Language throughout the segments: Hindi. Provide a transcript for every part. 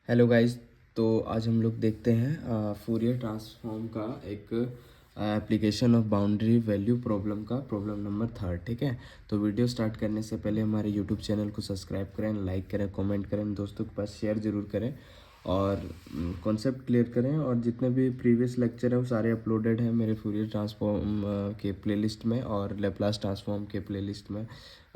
Hello guys. तो आज हम लोग देखते हैं फूरियर ट्रांसफॉर्म का एक application of boundary value problem का प्रॉब्लम नंबर 3। ठीक है, तो वीडियो स्टार्ट करने से पहले हमारे यूट्यूब चैनल को सब्सक्राइब करें, लाइक करें, कमेंट करें, दोस्तों के पास शेयर ज़रूर करें और कॉन्सेप्ट क्लियर करें। और जितने भी प्रीवियस लेक्चर हैं वो सारे अपलोडेड हैं मेरे फूरियर ट्रांसफॉर्म के प्लेलिस्ट में और लेप्लास ट्रांसफॉर्म के प्लेलिस्ट में।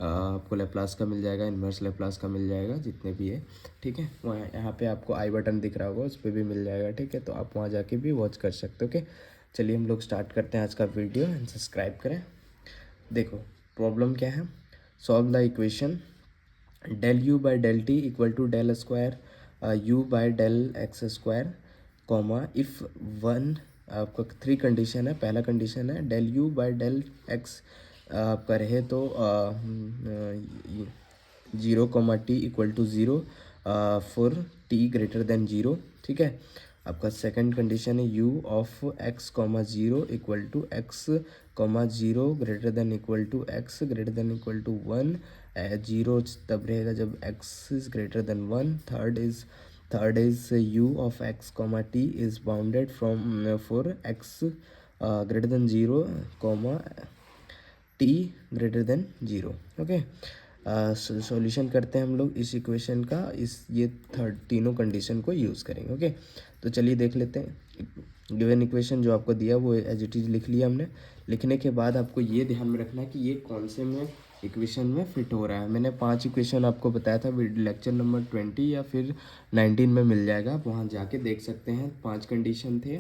आपको लेप्लास का मिल जाएगा, इन्वर्स लेप्लास का मिल जाएगा, जितने भी है। ठीक है, वहाँ यहाँ पे आपको आई बटन दिख रहा होगा, उस पर भी मिल जाएगा। ठीक है, तो आप वहाँ जाके भी वॉच कर सकते हो। ओके, चलिए हम लोग स्टार्ट करते हैं आज का वीडियो एंड सब्सक्राइब करें। देखो प्रॉब्लम क्या है। Solve the equation del u by del t equal to del square u by del x square comma if one. आपका 3 कंडीशन है। पहला कंडीशन है del u by del x आपका रहे तो 0, t equal to 0 for t greater than 0। ठीक है, आपका सेकंड कंडीशन है u of x comma 0 equal to x comma 0 greater than equal to x greater than equal to 1। 0 तब रहेगा जब x is greater than 1। Third is u of x comma t is bounded from for x greater than 0 comma t greater than 0। Okay, solution करते हैं हम लोग इस इक्वेशन का। ये तीनों कंडीशन को यूज़ करेंगे। ओके, तो चलिए देख लेते हैं। गिवन इक्वेशन जो आपको दिया वो एज इट इज़ लिख लिया हमने। लिखने के बाद आपको ये ध्यान में रखना है कि ये कौन से में इक्वेशन में फिट हो रहा है। मैंने 5 इक्वेशन आपको बताया था, लेक्चर नंबर 20 या फिर 19 में मिल जाएगा, आप वहाँ जाके देख सकते हैं। 5 कंडीशन थे,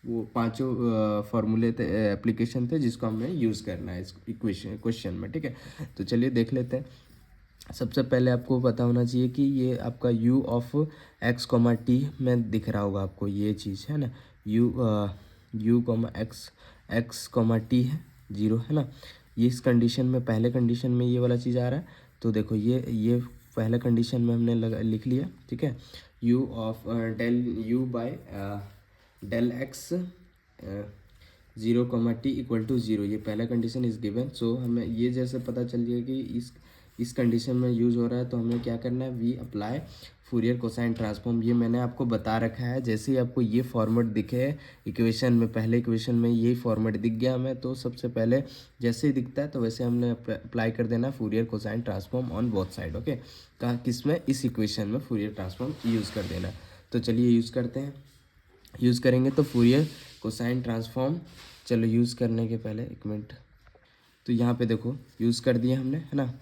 वो पांचों फार्मूले थे, एप्लीकेशन थे जिसको हमें यूज़ करना है इस क्वेश्चन में। ठीक है, तो चलिए देख लेते हैं। सबसे पहले आपको पता होना चाहिए कि ये आपका u of x comma T में दिख रहा होगा आपको, ये चीज़ है ना। u comma x comma t है 0, है ना। ये इस कंडीशन में, पहले कंडीशन में ये वाला चीज़ आ रहा है। तो देखो ये पहले कंडीशन में हमने लिख लिया। ठीक है, u of del u by del x 0, t equal to 0, ये पहला कंडीशन इज गिवन। सो हमें ये जैसे पता चल गया कि इस कंडीशन में यूज़ हो रहा है, तो हमें क्या करना है, we apply Fourier cosine transform. ये मैंने आपको बता रखा है। जैसे ही आपको ये फॉर्मेट दिखे इक्वेशन में, पहले इक्वेशन में यही फॉर्मेट दिख गया हमें, तो सबसे पहले जैसे ही दिखता है तो वैसे हमने अप्लाई कर देना Fourier cosine transform on both side. Okay, कहाँ किस में, इस इक्वेशन में फूरियर ट्रांसफॉर्म यूज़ कर देना। तो चलिए यूज़ करते हैं। यूज़ करेंगे तो फूरियर कोसाइन ट्रांसफॉर्म, चलो यूज़ करने के पहले एक मिनट। तो यहाँ पे देखो यूज़ कर दिया हमने, है ना।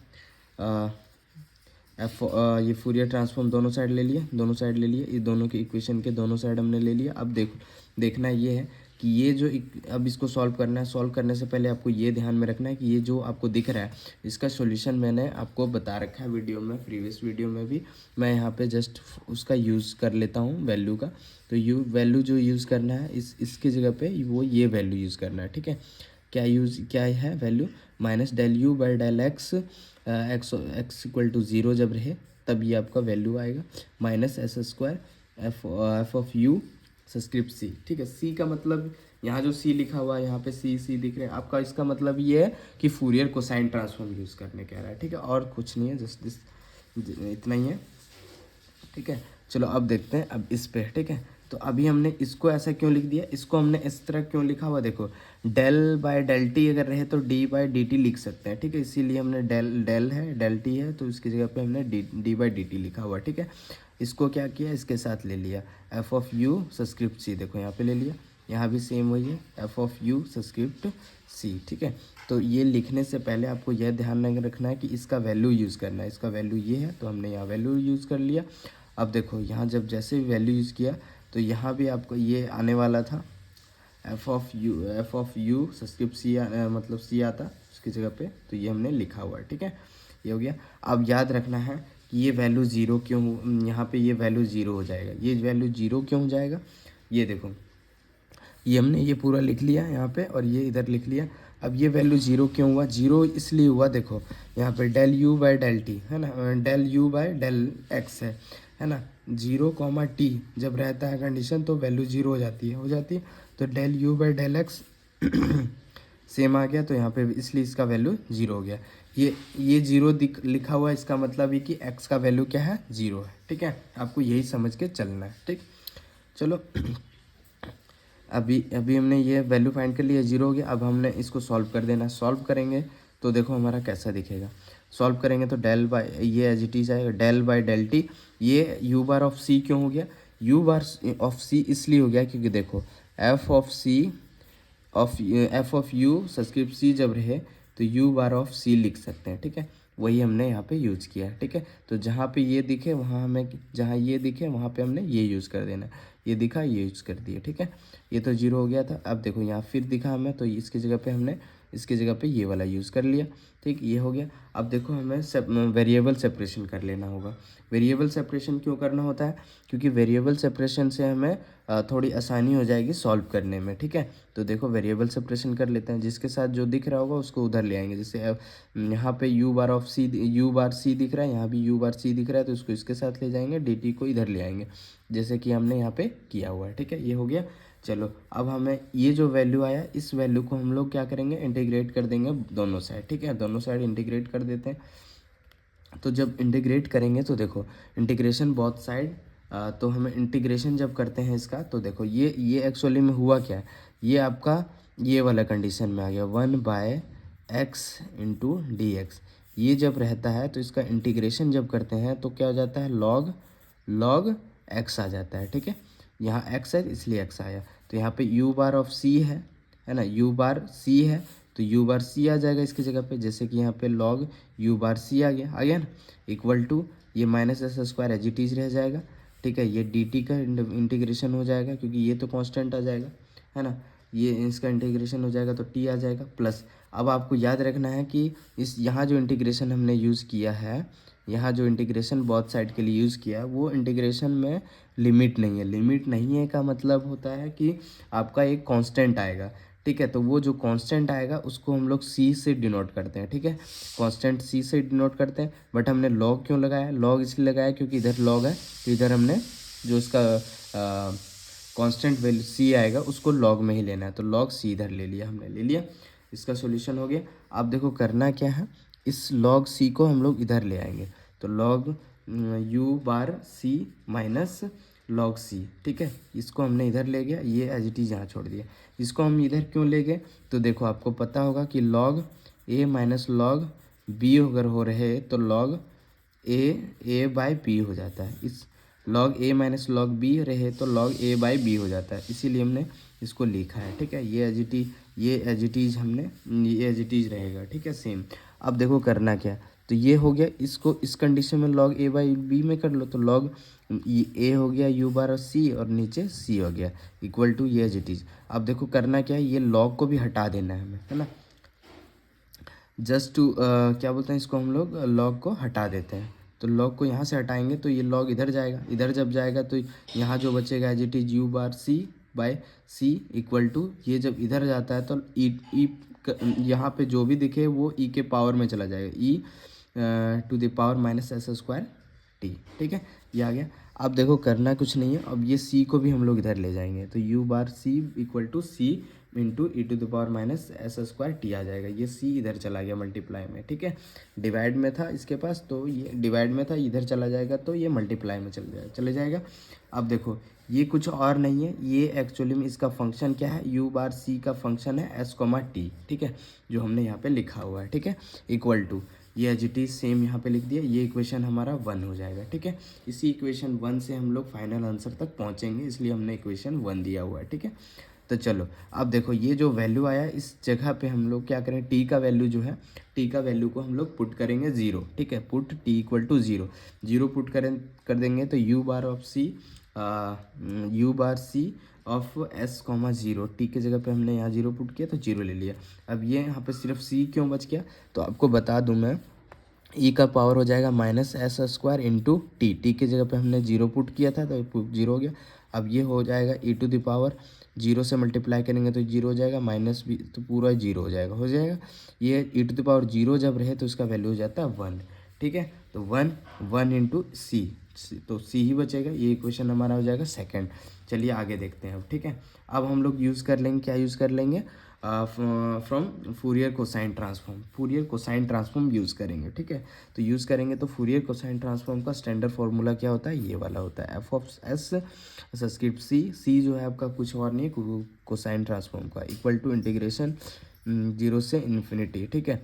ये फूरियर ट्रांसफॉर्म दोनों साइड ले लिए, दोनों साइड ले लिए, ये दोनों के इक्वेशन के दोनों साइड हमने ले लिया। अब देखना ये है कि ये जो अब इसको सॉल्व करना है। सॉल्व करने से पहले आपको ये ध्यान में रखना है कि ये जो आपको दिख रहा है इसका सॉल्यूशन मैंने आपको बता रखा है वीडियो में, प्रीवियस वीडियो में भी। मैं यहाँ पे जस्ट उसका यूज़ कर लेता हूँ वैल्यू का। तो वैल्यू जो यूज़ करना है इसकी जगह पे वो ये वैल्यू यूज़ करना है। ठीक है, क्या है value, minus del u by del x x equal to 0 जब रहे तब ये आपका वैल्यू आएगा, minus s square f of u subscript c. ठीक है, सी का मतलब यहाँ जो सी लिखा हुआ है यहाँ पे सी दिख रहे हैं आपका, इसका मतलब ये है कि फूरियर कोसाइन ट्रांसफॉर्म यूज़ करने कह रहा है। ठीक है, और कुछ नहीं है, जस्ट दिस, इतना ही है। ठीक है, चलो अब देखते हैं अब इस पे। ठीक है, तो अभी हमने इसको ऐसा क्यों लिख दिया, इसको हमने इस तरह क्यों लिखा हुआ, देखो डेल बाय डेल टी अगर रहे तो डी बाय डी टी लिख सकते हैं। ठीक है, इसीलिए हमने डेल है, डेल टी है, तो इसकी जगह पे हमने डी बाई डी टी लिखा हुआ। ठीक है, इसको क्या किया, इसके साथ ले लिया एफ ऑफ यू सब्सक्रिप्ट सी, देखो यहाँ पे ले लिया, यहाँ भी सेम वही है, F of u subscript c. ठीक है, तो ये लिखने से पहले आपको यह ध्यान रखना है कि इसका वैल्यू यूज़ करना है। इसका वैल्यू ये है, तो हमने यहाँ वैल्यू यूज़ कर लिया। अब देखो यहाँ जब जैसे भी वैल्यू यूज़ किया तो यहाँ भी आपको ये आने वाला था, एफ ऑफ यू सब्सक्रिप्ट सी, मतलब सी आता उसकी जगह पे, तो ये हमने लिखा हुआ है। ठीक है, ये हो गया। अब याद रखना है कि ये वैल्यू ज़ीरो क्यों, यहाँ पे ये वैल्यू ज़ीरो हो जाएगा। ये वैल्यू ज़ीरो क्यों हो जाएगा, ये देखो, ये हमने ये पूरा लिख लिया यहाँ पे और ये इधर लिख लिया। अब ये वैल्यू ज़ीरो क्यों हुआ, ज़ीरो इसलिए हुआ, देखो यहाँ पे del u by del t है ना, del u by del x है ना। 0, टी जब रहता है कंडीशन तो वैल्यू ज़ीरो हो जाती है। तो del u by del x same आ गया, तो यहाँ पे इसलिए इसका वैल्यू ज़ीरो हो गया। ये जीरो लिखा हुआ है, इसका मतलब ये कि एक्स का वैल्यू क्या है, जीरो है। ठीक है, आपको यही समझ के चलना है। ठीक, चलो अभी अभी हमने ये वैल्यू फाइंड कर लिया, जीरो हो गया। अब हमने इसको सॉल्व कर देना। सॉल्व करेंगे तो देखो हमारा कैसा दिखेगा। सॉल्व करेंगे तो डेल बाय, ये एज इट इज आएगा, डेल बाय डेल टी। ये यू बार ऑफ सी क्यों हो गया, यू बार ऑफ सी इसलिए हो गया क्योंकि देखो f of c of f of u subscript c जब रहे तो यू बार ऑफ सी लिख सकते हैं। ठीक है, वही हमने यहाँ पे यूज़ किया है। ठीक है, तो जहाँ पे ये दिखे वहाँ हमें, जहाँ ये दिखे वहाँ पे हमने ये यूज़ कर देना है। ये दिखा, ये यूज़ कर दिए। ठीक है, ये तो जीरो हो गया था। अब देखो यहाँ फिर दिखा हमें, तो इसकी जगह पे हमने, इसकी जगह पे ये वाला यूज़ कर लिया। ठीक, ये हो गया। अब देखो हमें वेरिएबल सेपरेशन कर लेना होगा। वेरिएबल सेपरेशन क्यों करना होता है, क्योंकि वेरिएबल सेपरेशन से हमें थोड़ी आसानी हो जाएगी सॉल्व करने में। ठीक है, तो देखो वेरिएबल सेपरेशन कर लेते हैं। जिसके साथ जो दिख रहा होगा उसको उधर ले आएंगे। जैसे यहाँ पे u bar of c, u bar c दिख रहा है, यहाँ भी यू बार सी दिख रहा है, तो उसको इसके साथ ले जाएंगे, डी टी को इधर ले आएंगे, जैसे कि हमने यहाँ पे किया हुआ है। ठीक है, ये हो गया। चलो अब हमें ये जो वैल्यू आया, इस वैल्यू को हम लोग क्या करेंगे, इंटीग्रेट कर देंगे दोनों साइड। ठीक है, दोनों साइड इंटीग्रेट कर देते हैं। तो जब इंटीग्रेट करेंगे तो देखो इंटीग्रेशन बोथ साइड, तो हमें इंटीग्रेशन जब करते हैं इसका, तो देखो ये एक्चुअली में हुआ क्या है, ये आपका ये वाला कंडीशन में आ गया 1/x इंटू डी एक्स। ये जब रहता है तो इसका इंटीग्रेशन जब करते हैं तो क्या हो जाता है, log x आ जाता है। ठीक है, यहाँ x है इसलिए x आया। तो यहाँ पे u बार ऑफ c है ना, u बार c है तो u बार c आ जाएगा इसकी जगह पे, जैसे कि यहाँ पे log u बार c आ गया ना, इक्वल टू ये minus s square as it is रह जाएगा। ठीक है, ये dt का इंटीग्रेशन हो जाएगा क्योंकि ये तो कांस्टेंट आ जाएगा, है ना, ये इसका इंटीग्रेशन हो जाएगा तो t आ जाएगा प्लस। अब आपको याद रखना है कि इस यहाँ जो इंटीग्रेशन हमने यूज़ किया है, यहाँ जो इंटीग्रेशन बोथ साइड के लिए यूज़ किया है, वो इंटीग्रेशन में लिमिट नहीं है। लिमिट नहीं है का मतलब होता है कि आपका एक कांस्टेंट आएगा। ठीक है, तो वो जो कांस्टेंट आएगा उसको हम लोग c से डिनोट करते हैं। ठीक है, कांस्टेंट c से डिनोट करते हैं। बट हमने log क्यों लगाया, log इसलिए लगाया क्योंकि इधर log है, तो इधर हमने जो इसका कांस्टेंट वैल्यू c आएगा उसको log में ही लेना है, तो log c इधर ले लिया, हमने ले लिया। इसका सॉल्यूशन हो गया। अब देखो करना क्या है, इस log c को हम लोग इधर ले आएंगे, तो log u bar c minus log c। ठीक है, इसको हमने इधर ले गया, ये एज इट इज यहाँ छोड़ दिया। इसको हम इधर क्यों ले गए, तो देखो आपको पता होगा कि log a minus log b अगर हो रहे तो log a बाई बी हो जाता है। इस log a minus log b रहे तो log a बाई बी हो जाता है, इसीलिए हमने इसको लिखा है। ठीक है, ये एज इट इज हमने, ये एज इट इज रहेगा। ठीक है, सेम। अब देखो करना क्या, तो ये हो गया, इसको इस कंडीशन में log a बाई बी में कर लो, तो log a हो गया u बार और c, और नीचे c हो गया इक्वल टू ये एज इट इज। अब देखो करना क्या है, ये log को भी हटा देना है हमें, है ना, जस्ट टू क्या बोलते हैं इसको, हम लोग log को हटा देते हैं। तो log को यहाँ से हटाएंगे तो ये log इधर जाएगा, इधर जब जाएगा तो यहाँ जो बचेगा as it is u bar c by c equal to, ये जब इधर जाता है तो ई यहाँ पे जो भी दिखे वो e के पावर में चला जाएगा, e to the power minus s square t. ठीक है, ये आ गया। अब देखो करना कुछ नहीं है, अब ये c को भी हम लोग इधर ले जाएंगे, तो u bar c equal to c into e to the power minus s square t आ जाएगा। ये c इधर चला गया मल्टीप्लाई में। ठीक है, डिवाइड में था इसके पास, तो ये डिवाइड में था, इधर चला जाएगा तो ये मल्टीप्लाई में चले जाएगा। अब देखो ये कुछ और नहीं है, ये एक्चुअली में इसका फंक्शन क्या है, u बार c का फंक्शन है s कोमा टी। ठीक है, जो हमने यहाँ पे लिखा हुआ है। ठीक है, इक्वल टू ये एज इट इज सेम यहाँ पे लिख दिया, ये इक्वेशन हमारा 1 हो जाएगा। ठीक है, इसी इक्वेशन 1 से हम लोग फाइनल आंसर तक पहुँचेंगे, इसलिए हमने इक्वेशन 1 दिया हुआ है। ठीक है, तो चलो अब देखो ये जो वैल्यू आया, इस जगह पे हम लोग क्या करें, टी का वैल्यू जो है, टी का वैल्यू को हम लोग पुट करेंगे 0। ठीक है, put t equal to 0 put कर देंगे तो u bar of c of s comma 0, t की जगह पे हमने यहाँ 0 पुट किया तो 0 ले लिया। अब ये यहाँ पे सिर्फ c क्यों बच गया, तो आपको बता दूँ मैं, e का पावर हो जाएगा minus s square into T की जगह पे हमने 0 पुट किया था तो 0 हो गया। अब ये हो जाएगा e टू द पावर, 0 से मल्टीप्लाई करेंगे तो 0 हो जाएगा, माइनस भी तो पूरा 0 हो जाएगा। ये e टू द पावर 0 जब रहे तो इसका वैल्यू हो जाता है 1। ठीक है, तो 1 इंटू सी, तो सी ही बचेगा, ये इक्वेशन हमारा हो जाएगा सेकंड। चलिए आगे देखते हैं अब। ठीक है, अब हम लोग यूज़ कर लेंगे, क्या यूज़ कर लेंगे, from Fourier cosine transform, Fourier cosine transform use करेंगे, ठीक है। तो यूज़ करेंगे तो फूरियर कोसाइन ट्रांसफॉर्म का स्टैंडर्ड फार्मूला क्या होता है, ये वाला होता है, एफ ऑफ एस सब्सक्रिप्ट सी जो है आपका कुछ और नहीं है कोसाइन ट्रांसफॉर्म का, इक्वल टू इंटीग्रेशन 0 से इन्फिनिटी, ठीक है।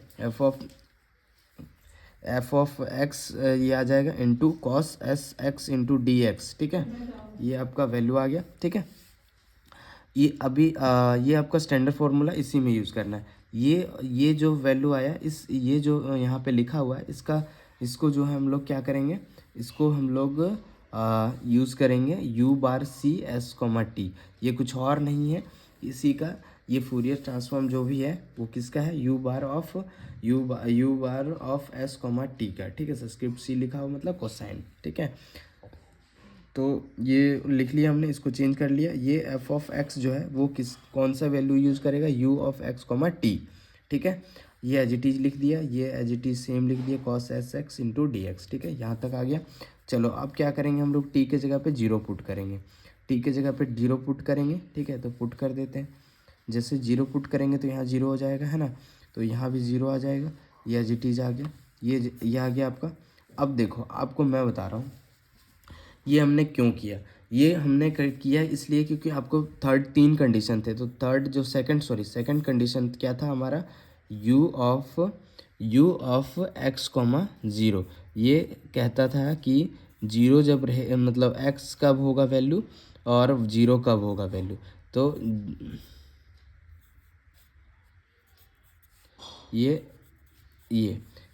एफ ऑफ एक्स ये आ जाएगा into cos s x into d x, ठीक है। ये आपका वैल्यू आ गया, ठीक है। ये अभी ये आपका स्टैंडर्ड फार्मूला इसी में यूज़ करना है। ये जो वैल्यू आया इस ये जो यहाँ पे लिखा हुआ है इसको जो है हम लोग क्या करेंगे, इसको हम लोग यूज़ करेंगे u bar c s comma t, ये कुछ और नहीं है इसी का, ये फूरियर ट्रांसफॉर्म जो भी है वो किसका है, u bar of s comma t का, ठीक है। सब्सक्रिप्ट सी लिखा हुआ मतलब कोसाइन, ठीक है। तो ये लिख लिया हमने, इसको चेंज कर लिया। ये एफ ऑफ एक्स जो है वो कौन सा वैल्यू यूज़ करेगा, u of x comma t, ठीक है। ये एज इट इज लिख दिया, ये एज इट इज सेम लिख दिया, cos s x into d x, ठीक है। यहाँ तक आ गया। चलो अब क्या करेंगे हम लोग, टी के जगह पे जीरो पुट करेंगे, टी के जगह पे जीरो पुट करेंगे, ठीक है। तो पुट कर देते हैं, जैसे जीरो पुट करेंगे तो यहाँ जीरो हो जाएगा, है ना। तो यहाँ भी जीरो आ जाएगा, ये एज इट इज आ गया, ये आ गया आपका। अब देखो आपको मैं बता रहा हूँ ये हमने क्यों किया, ये हमने किया इसलिए क्योंकि आपको तीन कंडीशन थे। तो सेकंड कंडीशन क्या था हमारा, you of x comma zero, ये कहता था कि जीरो जब रहे मतलब एक्स कब होगा वैल्यू और ज़ीरो कब होगा वैल्यू। तो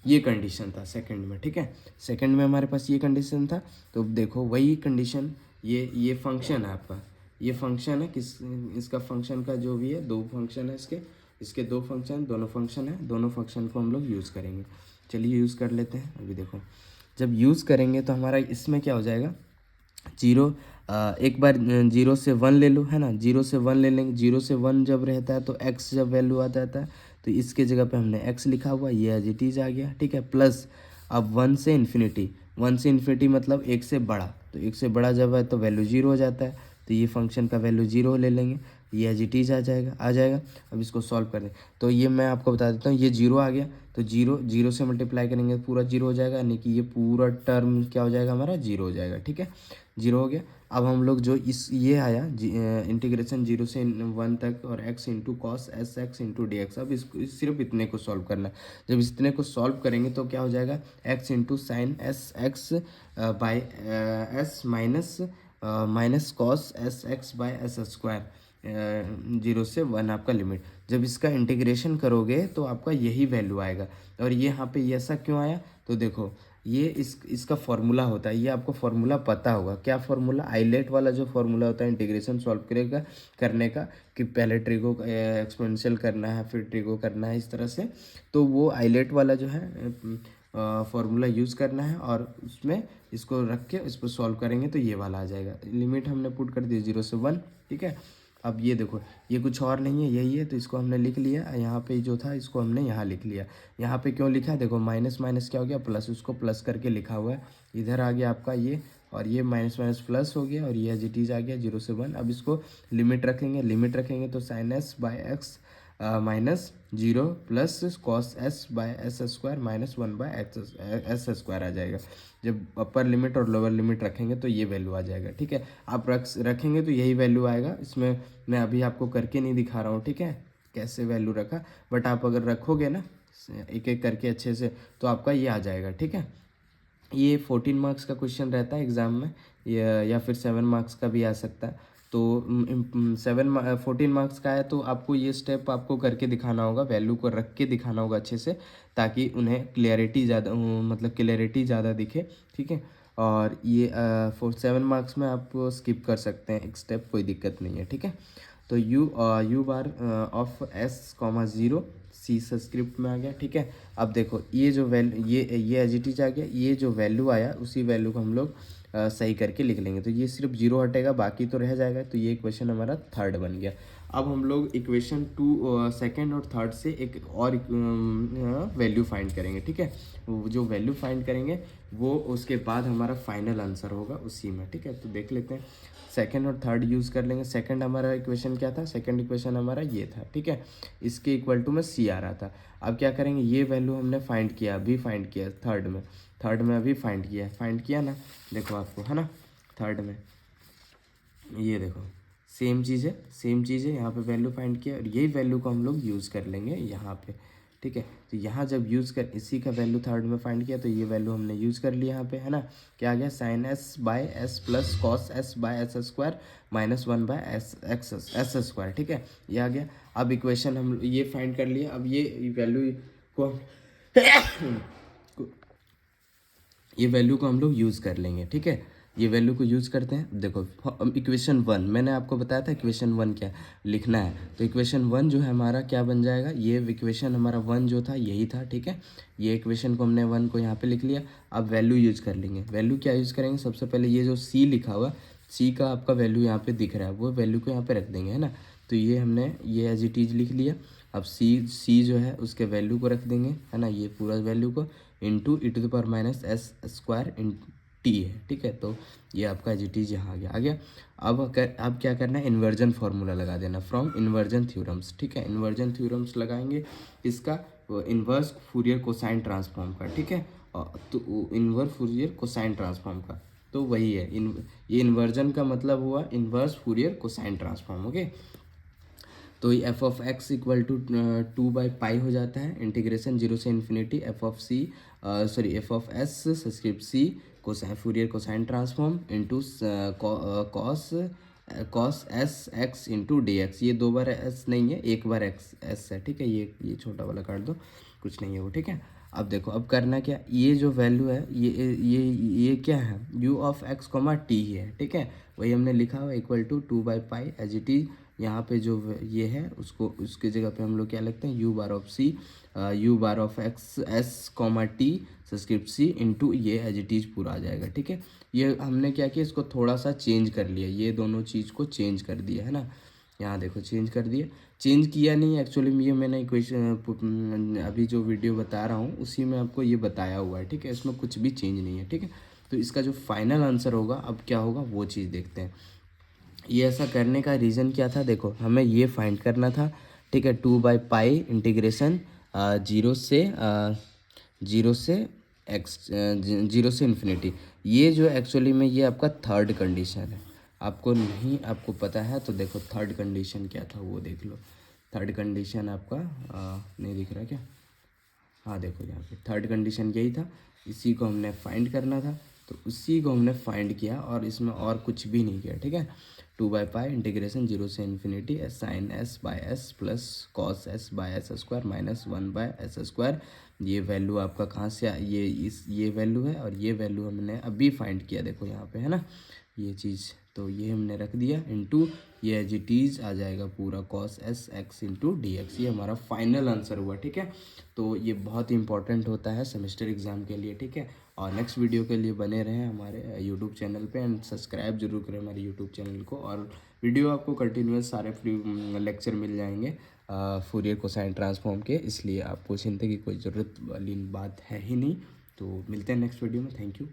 ये कंडीशन था सेकंड में, ठीक है। सेकंड में हमारे पास ये कंडीशन था। तो देखो वही कंडीशन, ये फंक्शन है आपका, ये फंक्शन है इसका फंक्शन का जो भी है, दो फंक्शन है इसके दो फंक्शन, दोनों फंक्शन है, दोनों फंक्शन को हम लोग यूज़ करेंगे। चलिए यूज़ कर लेते हैं। अभी देखो जब यूज़ करेंगे तो हमारा इसमें क्या हो जाएगा, जीरो एक बार 0 से 1 ले लो, है ना। 0 से 1 ले लेंगे, 0 से 1 जब रहता है तो x जब वैल्यू आ जाता है तो इसके जगह पे हमने x लिखा हुआ, ये एज इट इज आ गया, ठीक है। प्लस अब 1 से इन्फिनिटी मतलब एक से बड़ा, तो एक से बड़ा जब है तो वैल्यू 0 हो जाता है, तो ये फंक्शन का वैल्यू 0 ले लेंगे, ये एज इट इज आ जाएगा। अब इसको सॉल्व कर दें तो ये मैं आपको बता देता हूँ, ये 0 आ गया तो जीरो से मल्टीप्लाई करेंगे पूरा 0 हो जाएगा, यानी कि ये पूरा टर्म क्या हो जाएगा हमारा, 0 हो जाएगा, ठीक है। 0 हो गया। अब हम लोग जो ये आया इंटीग्रेशन 0 से 1 तक और x into cos s x into d x, अब इसको सिर्फ इतने को सॉल्व करना है। जब इतने को सॉल्व करेंगे तो क्या हो जाएगा, x into sine S x by S minus cos s x by S square, 0 से 1 आपका लिमिट। जब इसका इंटीग्रेशन करोगे तो आपका यही वैल्यू आएगा। और ये यहाँ पे ये ऐसा क्यों आया, तो देखो ये इसका फॉर्मूला होता है, ये आपको फॉर्मूला पता होगा, क्या फॉर्मूला, आइलेट वाला जो फॉर्मूला होता है इंटीग्रेशन सॉल्व करने का, कि पहले ट्रिगो एक्सपोनेंशियल करना है फिर ट्रिगो करना है इस तरह से। तो वो आइलेट वाला जो है फॉर्मूला यूज़ करना है और उसमें इसको रख के इस पर सॉल्व करेंगे तो ये वाला आ जाएगा। लिमिट हमने पुट कर दी 0 से 1, ठीक है। अब ये देखो ये कुछ और नहीं है, यही है, तो इसको हमने लिख लिया। यहाँ पे जो था इसको हमने यहाँ लिख लिया। यहाँ पे क्यों लिखा है, देखो माइनस माइनस क्या हो गया प्लस, उसको प्लस करके लिखा हुआ है। इधर आ गया आपका ये, और ये माइनस माइनस प्लस हो गया, और ये एज इट इज आ गया 0 से 1। अब इसको लिमिट रखेंगे तो sine s by x minus 0 plus cos s by s square minus 1 by s square आ जाएगा। जब अपर लिमिट और लोअर लिमिट रखेंगे तो ये वैल्यू आ जाएगा, ठीक है। आप रखेंगे तो यही वैल्यू आएगा। इसमें मैं अभी आपको करके नहीं दिखा रहा हूँ, ठीक है, कैसे वैल्यू रखा, बट आप अगर रखोगे ना एक एक करके अच्छे से तो आपका ये आ जाएगा, ठीक है। ये 14 मार्क्स का क्वेश्चन रहता है एग्ज़ाम में, या फिर 7 मार्क्स का भी आ सकता है। तो 14 मार्क्स का है तो आपको ये स्टेप आपको करके दिखाना होगा, वैल्यू को रख के दिखाना होगा अच्छे से, ताकि उन्हें क्लियरिटी ज़्यादा दिखे, ठीक है। और ये 7 मार्क्स में आप स्किप कर सकते हैं एक स्टेप, कोई दिक्कत नहीं है, ठीक है। तो u bar of s comma 0 c subscript में आ गया, ठीक है। अब देखो ये जो वैल्यू ये एज इट इज आ गया, ये जो वैल्यू आया उसी वैल्यू को हम लोग सही करके लिख लेंगे। तो ये सिर्फ जीरो हटेगा, बाकी तो रह जाएगा। तो ये इक्वेशन हमारा थर्ड बन गया। अब हम लोग इक्वेशन सेकंड और थर्ड से एक और वैल्यू फाइंड करेंगे, ठीक है। वो जो वैल्यू फाइंड करेंगे वो उसके बाद हमारा फाइनल आंसर होगा उसी में, ठीक है। तो देख लेते हैं, सेकंड और थर्ड यूज़ कर लेंगे। सेकंड हमारा इक्वेशन क्या था, सेकंड इक्वेशन हमारा ये था, ठीक है। इसके इक्वल टू में सी आ रहा था। अब क्या करेंगे, ये वैल्यू हमने फाइंड किया, अभी फाइंड किया थर्ड में अभी फाइंड किया ना, देखो आपको, है ना। थर्ड में ये देखो सेम चीज़ है, यहाँ पे वैल्यू फाइंड किया और यही वैल्यू को हम लोग यूज़ कर लेंगे यहाँ पे, ठीक है। तो यहाँ जब यूज़ कर, इसी का वैल्यू थर्ड में फाइंड किया, तो ये वैल्यू हमने यूज़ कर लिया यहाँ पे, है ना। क्या आ गया, sine s by s plus cos s by s square minus one by s square, ठीक है। ये आ गया। अब इक्वेशन हम ये फाइंड कर लिया। अब ये वैल्यू को ये वैल्यू को हम लोग यूज़ कर लेंगे, ठीक है। ये वैल्यू को यूज़ करते हैं। देखो इक्वेशन वन, मैंने आपको बताया था इक्वेशन वन क्या लिखना है। तो इक्वेशन वन जो है हमारा क्या बन जाएगा, ये इक्वेशन हमारा वन जो था यही था, ठीक है। ये इक्वेशन को हमने वन को यहाँ पे लिख लिया। अब वैल्यू यूज़ कर लेंगे। वैल्यू क्या यूज़ करेंगे, सबसे पहले ये जो सी लिखा हुआ, सी का आपका वैल्यू यहाँ पे दिख रहा है, वो वैल्यू को यहाँ पे रख देंगे, है ना। तो ये हमने ये एज इट इज लिख लिया। अब सी जो है उसके वैल्यू को रख देंगे, है ना, ये पूरा वैल्यू को into e to the power minus s square in t है, ठीक है। तो ये आपका एज इट इज यहाँ आ गया। अब क्या करना है, इन्वर्जन फार्मूला लगा देना फ्रॉम इन्वर्जन थ्योरम्स, ठीक है। इन्वर्जन थ्योरम्स लगाएंगे इसका, इन्वर्स फूरियर कोसाइन ट्रांसफॉर्म का, ठीक है। तो इन्वर्स फूरियर कोसाइन ट्रांसफॉर्म का, तो वही है ये इन्वर्जन का मतलब हुआ inverse Fourier cosine transform, okay. तो ये f of x equal to 2/पाई हो जाता है, इंटीग्रेशन जीरो से infinity f of s subscript c cosine Fourier cosine transform into cos s x into d x. ये 2 बार एस नहीं है, 1 बार एक्स एस है, ठीक है। ये छोटा वाला काट दो, कुछ नहीं है वो, ठीक है। अब देखो, अब करना क्या, ये जो वैल्यू है ये क्या है, u of x comma t है, ठीक है। वही हमने लिखा हुआ इक्वल टू 2/पाई एज इट इज। यहाँ पे जो ये है उसको उसकी जगह पे हम लोग क्या लिखते हैं, u bar of x s comma t subscript c into ये एज इट इज पूरा आ जाएगा, ठीक है। ये हमने क्या किया, इसको थोड़ा सा चेंज कर लिया, ये दोनों चीज़ को चेंज कर दिया, है ना। यहाँ देखो चेंज कर दिया, चेंज किया नहीं एक्चुअली ये मैंने इक्वेशन अभी जो वीडियो बता रहा हूँ उसी में आपको ये बताया हुआ है, ठीक है। इसमें कुछ भी चेंज नहीं है, ठीक है। तो इसका जो फाइनल आंसर होगा अब क्या होगा वो चीज़ देखते हैं। ये ऐसा करने का रीज़न क्या था, देखो हमें ये फाइंड करना था, ठीक है। 2/पाई इंटीग्रेशन जीरो से एक्स जीरो से इन्फिनिटी। ये जो एक्चुअली में ये आपका थर्ड कंडीशन है। आपको पता है तो देखो थर्ड कंडीशन क्या था वो देख लो। थर्ड कंडीशन आपका नहीं दिख रहा क्या, हाँ देखो यहाँ पे थर्ड कंडीशन यही था, इसी को हमने फाइंड करना था। तो उसी को हमने फाइंड किया और इसमें और कुछ भी नहीं किया, ठीक है। 2/पाई इंटीग्रेशन जीरो से infinity sine s by s plus cos s by s square minus 1/एस स्क्वायर। ये वैल्यू आपका कहाँ से ये वैल्यू है और ये वैल्यू हमने अभी फाइंड किया, देखो यहाँ पे, है ना, ये चीज़। तो ये हमने रख दिया इंटू ये एज इट इज आ जाएगा पूरा cos s x into d x. ये हमारा फाइनल आंसर हुआ, ठीक है। तो ये बहुत ही इंपॉर्टेंट होता है सेमेस्टर एग्ज़ाम के लिए, ठीक है। और नेक्स्ट वीडियो के लिए बने रहें हमारे यूट्यूब चैनल पे एंड सब्सक्राइब जरूर करें हमारे यूट्यूब चैनल को। और वीडियो आपको कंटिन्यूस सारे फ्री लेक्चर मिल जाएंगे फूरियर कोसाइन ट्रांसफॉर्म के, इसलिए आपको चिंता की कोई ज़रूरत वाली बात है ही नहीं। तो मिलते हैं नेक्स्ट वीडियो में, थैंक यू।